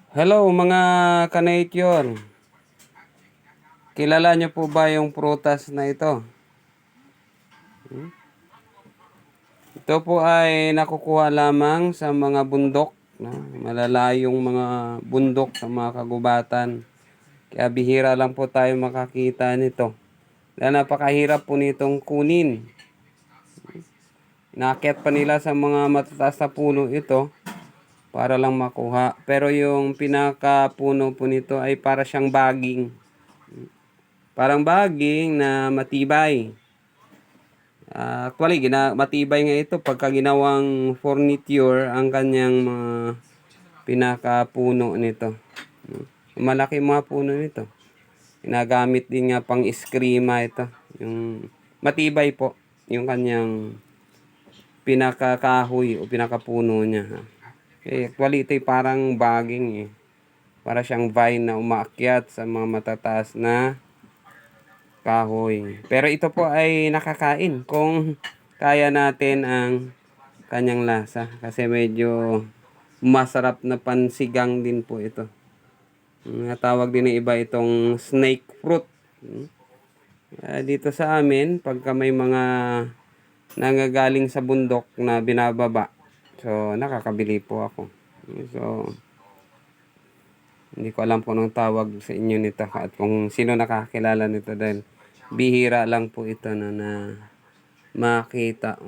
Hello mga ka-nature. Kilala niyo po ba yung prutas na ito? Ito po ay nakukuha lamang sa mga bundok, no? Malalayong mga bundok sa mga kagubatan. Kaya bihira lang po tayo makakita nito. Dahil napakahirap po nitong kunin. Inaakyat pa nila sa mga matataas na puno ito para lang makuha. Pero yung pinakapuno po nito ay para siyang baging. Parang baging na matibay. Actually, matibay nga ito pagka ginawang furniture ang kanyang mga pinakapuno nito. Malaki mga puno nito. Ginagamit din nga pang eskrima ito. Yung matibay po yung kanyang pinakakahoy o pinakapuno niya. Actually, ito parang baging eh. Para siyang vine na umaakyat sa mga matataas na kahoy. Pero ito po ay nakakain kung kaya natin ang kanyang lasa. Kasi medyo masarap na pansigang din po ito. Tawag din ng iba itong snake fruit. Dito sa amin, pagka may mga nanggagaling sa bundok na binababa, so nakakabili po ako. So, hindi ko alam po anong tawag sa inyo nito at kung sino nakakilala nito dahil bihira lang po ito na makita.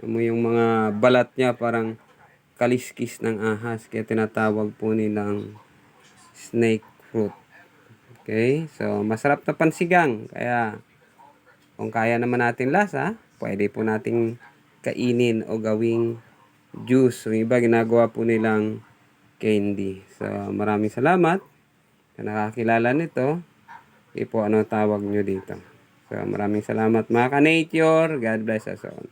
Mo yung mga balat niya parang kaliskis ng ahas kaya tinatawag po nilang snake fruit. Okay? So, masarap na pansigang. Kaya, kung kaya naman natin lasa, pwede po nating kainin o gawing juice. Yung iba, ginagawa po nilang candy. So, maraming salamat sa nakakilala nito. Ipo ano tawag nyo dito. So, maraming salamat mga ka-nature. God bless us all.